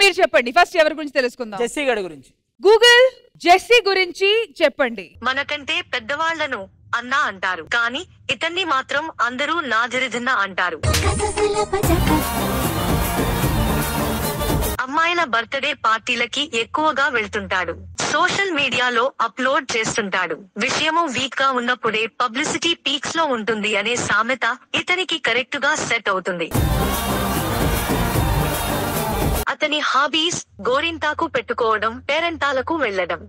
మీరు చెప్పండి ఫస్ట్ ఎవరి గురించి తెలుసుకుందాం. జెస్సీ గారి గురించి. గూగుల్ జెస్సీ గురించి చెప్పండి. మనకంటే పెద్దవాళ్లను అన్నా అంటారు, కానీ ఇతన్ని మాత్రం అందరూ నాజరిదిన్న అంటారు. అమ్మాయిల బర్త్డే పార్టీలకి ఎక్కువగా వెళ్తుంటాడు. సోషల్ మీడియాలో అప్లోడ్ చేస్తుంటాడు. విషయము వీక్ గా ఉన్నప్పుడే పబ్లిసిటీ పీక్స్ లో ఉంటుంది అనే సామెత ఇతనికి కరెక్ట్ గా సెట్ అవుతుంది. అతని హాబీస్ గోరింటాకు పెట్టుకోవడం, పేరెంటాలకు వెళ్లడం.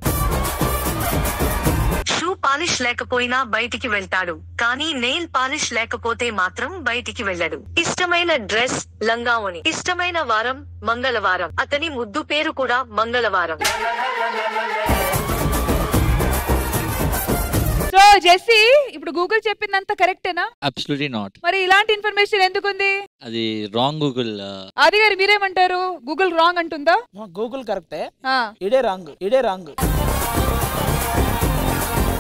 షూ పాలిష్ లేకపోయినా బయటికి వెళ్తాడు, కానీ నెయిల్ పాలిష్ లేకపోతే మాత్రం బయటికి వెళ్ళడు. ఇష్టమైన డ్రెస్ లంగావోని. ఇష్టమైన వారం మంగళవారం. అతని ముద్దు పేరు కూడా మంగళవారం. సో జెస్సీ, ఇప్పుడు గూగుల్ చెప్పిందంత కరెక్టేనా? Absolutely not. మరి ఇలాంటి ఇన్ఫర్మేషన్ ఎందుకుంది? అది రాంగ్ గూగుల్. ఆది గారు మీరేమంటారు? గూగుల్ రాంగ్ అంటుందా? గూగుల్ కరెక్టే, ఇడే రాంగ్.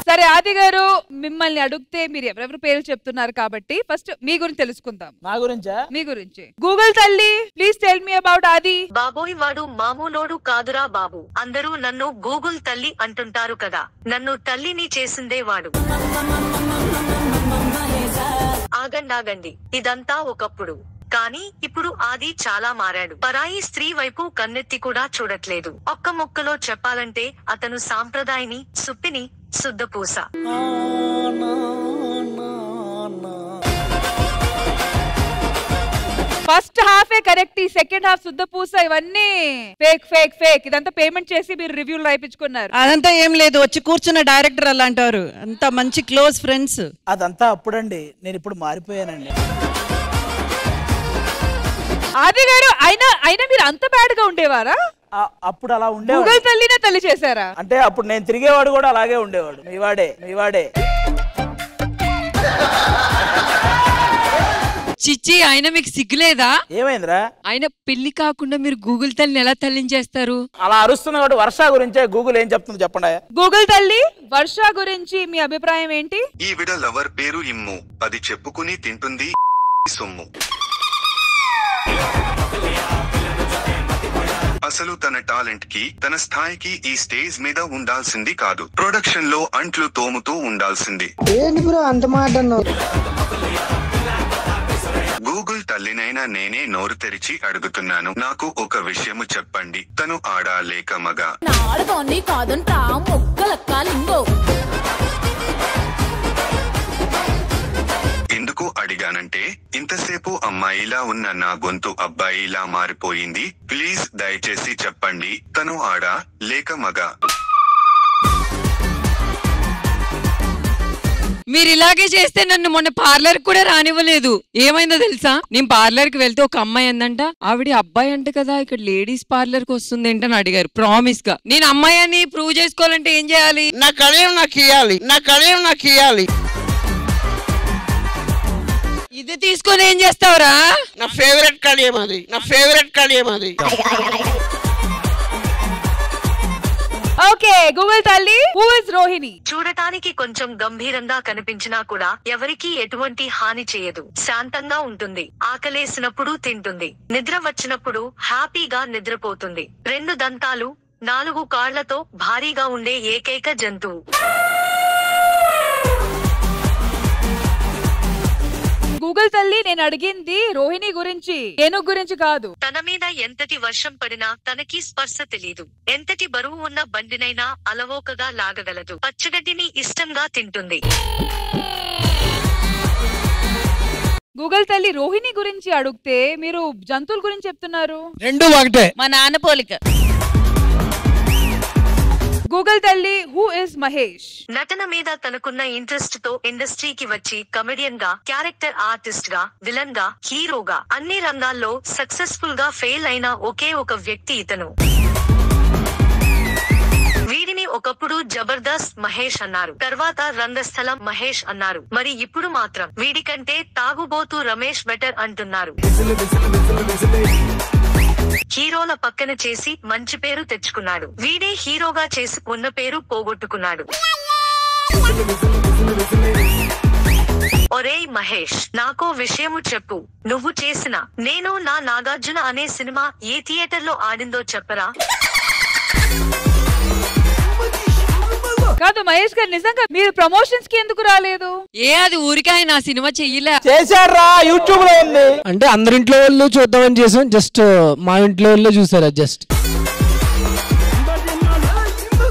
సరే ఆది గారు, మిమ్మల్ని అడిగితే మీరు ఎవరెవరు పేర్లు చెప్తున్నారు కాబట్టి ఫస్ట్ మీ గురించి తెలుసుకుందాం. నా గురించా? మీ గురించి. గూగుల్ తల్లి, ప్లీజ్ టెల్ మీ అబౌట్ ఆది. బాబోయ్, వాడు మామూలోడు కాదురా బాబు. అందరూ నన్ను గూగుల్ తల్లి అంటుంటారు కదా, నన్ను తల్లిని చేసిందే వాడు. ఆగండి, ఇదంతా ఒకప్పుడు, కానీ ఇప్పుడు ఆది చాలా మారాడు. పరాయి స్త్రీ వైపు కన్నెత్తి కూడా చూడట్లేదు. ఒక్క ముక్కలో చెప్పాలంటే అతను సాంప్రదాయని, సుప్పిని, శుద్ధపూస. ఫస్ట్ హాఫే కరెక్ట్, ఈ సెకండ్ హాఫ్ శుద్ధపూస. ఇవన్నీ ఫేక్. ఇదంతా పేమెంట్ చేసి మీరు రివ్యూలు రాయించుకున్నారు. అదంతా ఏం లేదు, వచ్చి కూర్చున్న డైరెక్టర్ అలా అంటారు. అంత మంచి క్లోజ్ ఫ్రెండ్స్. అదంతా అప్పుడండి, నేను ఇప్పుడు మారిపోయానండి. ఆది గారు, అయినా మీరు అంత బ్యాడ్ గా ఉండేవారా? అప్పుడు అలా ఉండే. గూగుల్ తల్లినే తల్లి చేశారా? అంటే అప్పుడు నేను తిరిగేవాడు కూడా అలాగే ఉండేవాడు. మీవాడే. చిచ్చి, ఆయన మీకు సిగ్గులేదా? ఏమైందిరా? ఆయన పెళ్లి కాకుండా మీరు గూగుల్ తల్లిని ఎలా తల్లించేస్తారు? అలా అరుస్తుంది కాబట్టి వర్ష గురించే గూగుల్ ఏం చెప్తుంది చెప్పండి. గూగుల్ తల్లి, వర్ష గురించి మీ అభిప్రాయం ఏంటి? ఈవిడ లవర్ పేరు ఇమ్ము, అది చెప్పుకుని తింటుంది సొమ్ము. అసలు తన టాలెంట్ కి, తన స్థాయికి ఈ స్టేజ్ మీద ఉండాల్సింది కాదు, ప్రొడక్షన్ లో అంట్లు తోముతూ ఉండాల్సింది. గూగుల్ తల్లినైనా నేనే నోరు తెరిచి అడుగుతున్నాను, నాకు ఒక విషయము చెప్పండి, తను ఆడా లేక మగా? ఎందుకు అడిగానంటే, ఇంతసేపు అమ్మాయిలా ఉన్న నా గొంతు అబ్బాయిలా మారిపోయింది. ప్లీజ్ దయచేసి చెప్పండి, తను ఆడా లేక మగా? మీరు ఇలాగే చేస్తే నన్ను మొన్న పార్లర్ కూడా రానివ్వలేదు. ఏమైందో తెలుసా? నేను పార్లర్ కి వెళ్తే ఒక అమ్మాయి అందంట, ఆవిడ అబ్బాయి అంట కదా, ఇక్కడ లేడీస్ పార్లర్ కి వస్తుంది ఏంటని అడిగారు. ప్రామిస్ గా నేను అమ్మాయి అని ప్రూవ్ చేసుకోవాలంటే ఏం చేయాలి? నా కడియం నాకు ఇయ్యాలి. ఇది తీసుకొని ఏం చేస్తావురా? నా ఫేవరెట్ కడియం అది. ఓకే, గూగుల్ తల్లి, హూ ఇస్ రోహిణి? చూడటానికి కొంచెం గంభీరంగా కనిపించినా కూడా ఎవరికీ ఎటువంటి హాని చేయదు. శాంతంగా ఉంటుంది. ఆకలేసినప్పుడు తింటుంది. నిద్ర వచ్చినప్పుడు హ్యాపీగా నిద్రపోతుంది. 2 దంతాలు, 4 కాళ్లతో భారీగా ఉండే ఏకైక జంతువు. గూగుల్ తల్లి, నేను అడిగింది రోహిణి గురించి, ఏనుగు గురించి కాదు. తన మీద ఎంతటి వర్షం పడినా తనకి స్పర్శ తెలీదు. ఎంతటి బరువు ఉన్న బండినైనా అలవోకగా లాగగలదు. పచ్చగడ్డిని ఇష్టంగా తింటుంది. గూగుల్ తల్లి, రోహిణి గురించి అడిగితే మీరు జంతువుల గురించి చెప్తున్నారు. రెండు ఒకటే. మా నాన్న పోలిక. గూగుల్ తల్లి, హూ ఇస్ మహేష్? నటన మీద తనకున్న ఇంట్రెస్ట్ తో ఇండస్ట్రీకి వచ్చి కమెడియన్ గా, క్యారెక్టర్ ఆర్టిస్ట్ గా, విలన్ గా, హీరోగా అన్ని రంగాల్లో సక్సెస్ఫుల్ గా ఫెయిల్ అయిన ఒకే ఒక వ్యక్తి ఇతను. వీడిని ఒకప్పుడు జబర్దస్త్ మహేష్ అన్నారు, తర్వాత రంగస్థలం మహేష్ అన్నారు, మరి ఇప్పుడు మాత్రం వీడికంటే తాగుబోతు రమేష్ బెటర్ అంటున్నారు. హీరోల పక్కన చేసి మంచి పేరు తెచ్చుకున్నాడు. వీడే హీరోగా చేసి ఉన్న పేరు పోగొట్టుకున్నాడు. ఒరేయ్ మహేష్, నాకో విషయము చెప్పు. నువ్వు చేసిన నేను నా నాగార్జున అనే సినిమా ఏ థియేటర్ లో ఆడిందో చెప్పరా? కాదు మహేష్ గారు, నిజంగా మీరు ప్రమోషన్స్ కి ఎందుకు రాలేదు? అది ఊరికే ఆయన సినిమా చెయ్యలే. చేశారా, యూట్యూబ్ లో ఉంది. అంటే అందరింట్లో వాళ్ళు చూద్దామని చేసాం, జస్ట్ మా ఇంట్లో వాళ్ళు చూసారా జస్ట్.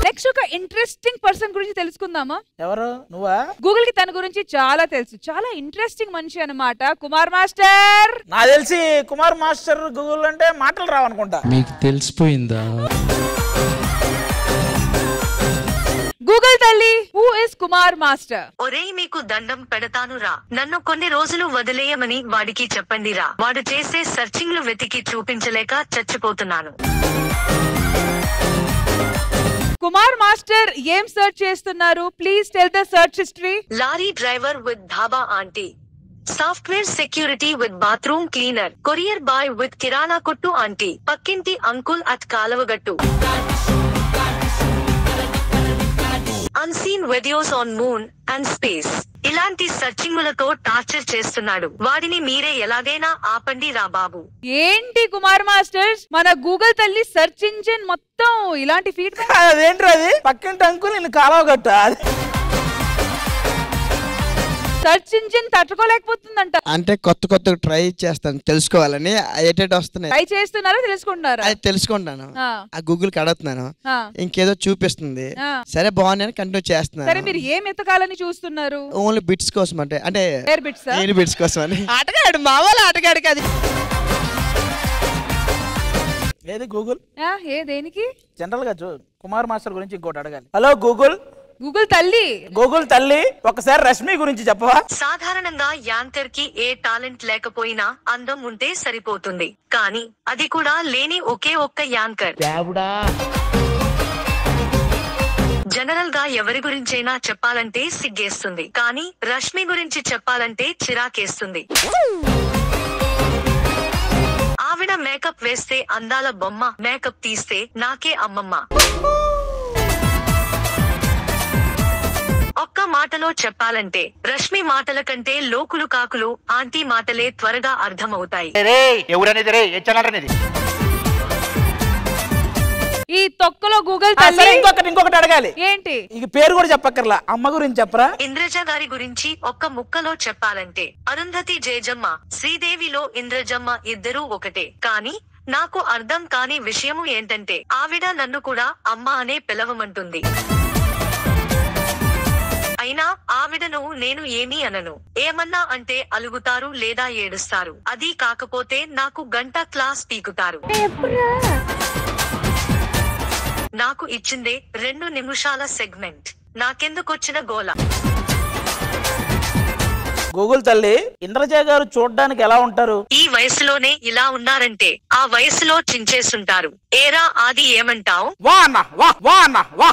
నెక్స్ట్ ఒక ఇంట్రెస్టింగ్ పర్సన్ గురించి తెలుసుకుందామా? ఎవరు? నువ్వా? గూగుల్ కి తన గురించి చాలా తెలుసు, చాలా ఇంట్రెస్టింగ్ మనిషి అన్నమాట. కుమార్ మాస్టర్. నాకు తెలిసి కుమార్ మాస్టర్ గూగుల్ అంటే మాటలు రావనుకుంటా. మీకు తెలిసిపోయిందా? గూగుల్ తల్లి, హూ ఇస్ కుమార్ మాస్టర్? ఒరేయ్ మీకు దండం పెడతాను రా, నన్ను కొన్ని రోజులు వదిలేయమని వాడికి చెప్పండి రా. వాడు చేసే సర్చింగ్లు వెతికి చూపించలేక చచ్చిపోతున్నాను. కుమార్ మాస్టర్ ఏం సర్చ్ చేస్తున్నారు? Please tell the search history. Lorry driver with dhaba aunty, software security with bathroom cleaner, courier boy with kirana కొట్టు ఆంటీ, పక్కింటి అంకుల్ అట్ కాలవగట్టు, unseen videos on moon and space. ఇలాంటి సర్చింగులతో టార్చర్ చేస్తున్నాడు. వాడిని మీరే ఎలాగైనా ఆపండి రా బాబు. ఏంటి కుమార్ మాస్టర్స్, మన గూగుల్ తల్లి సర్చ్ ఇంజిన్ మొత్తం ఇలాంటి ఫీడ్బ్యాక్. అదేంటి అది? పక్కింటి అంకుల్ నేను కాలవగట్ట. Search engine తట్టుకోలేకపోతుందంట. అంటే కొత్త ట్రై చేస్తాను తెలుసుకోవాలని, ఏటేటి వస్తున్నాయి ట్రై చేస్తున్నారా తెలుసుకుంటున్నారా? అది తెలుసుకుంటాను, ఆ గూగుల్ కి అడుగుతున్నాను, ఇంకేదో చూపిస్తుంది, ఆ. సరే బాగుంది కంటిన్యూ సరే చేస్తున్నాను. మీరు ఏం ఎతకాలని చూస్తున్నారు? ఓన్లీ బిట్స్ కోసం, అంటే ఎయిర్ బిట్స్. ఎయిర్ బిట్స్ కోసం అని. ఆటగాడు మామూలు ఆటగాడికి అది. ఏది గూగుల్? ఏ దేనికి? జనరల్ గా కుమార్ మాస్టర్ గురించి ఇంకోటి అడగాలి. Hello Google. గూగుల్ తల్లి. గూగుల్ తల్లి, ఒకసారి రష్మి గురించి చెప్పవా? సాధారణంగా యాంకర్ కి ఏ టాలెంట్ లేకపోయినా అందం ఉంటే సరిపోతుంది. కానీ అది కూడా లేని ఒకే ఒక్క యాంకర్. జనరల్ గా ఎవరి గురించైనా చెప్పాలంటే సిగ్గేస్తుంది, కానీ రష్మి గురించి చెప్పాలంటే చిరాకేస్తుంది. ఆవిడ మేకప్ వేస్తే అందాల బొమ్మ, మేకప్ తీస్తే నాకే అమ్మమ్మ. ఒక్క మాటలో చెప్పాలంటే రష్మి మాటల కంటే లోకులు కాకులు ఆంటీ మాటలే త్వరగా అర్థమవుతాయి. ఈ తొక్కలో గూగుల్ తల్లి. ఇంకొకటి అడగాలి. ఏంటి? ఈ పేరు కూడా చెప్పక్కర్లా, అమ్మ గురించి చెప్పరా? ఇంద్రజ గారి గురించి ఒక్క ముక్కలో చెప్పాలంటే అరుంధతి జేజమ్మ, శ్రీదేవిలో ఇంద్రజమ్మ ఇద్దరూ ఒకటే. కానీ నాకు అర్థం కాని విషయము ఏంటంటే ఆవిడ నన్ను కూడా అమ్మ అనే పిలవమంటుంది. అయినా ఆవిడను నేను ఏమీ అనను. ఏమన్నా అంటే అలుగుతారు లేదా ఏడుస్తారు. అది కాకపోతే నాకు గంట క్లాస్ పీకుతారు. నాకు ఇచ్చిందే 2 నిమిషాల సెగ్మెంట్, నాకెందుకొచ్చిన గోల? గూగుల్ తల్లి, ఇంద్రజ గారు చూడ్డానికి ఎలా ఉంటారు? ఈ వయసులోనే ఇలా ఉన్నారంటే ఆ వయసులో చించేసుంటారు. ఏరా ఆది ఏమంటావ్? వా అన్న వా, వా అన్న వా.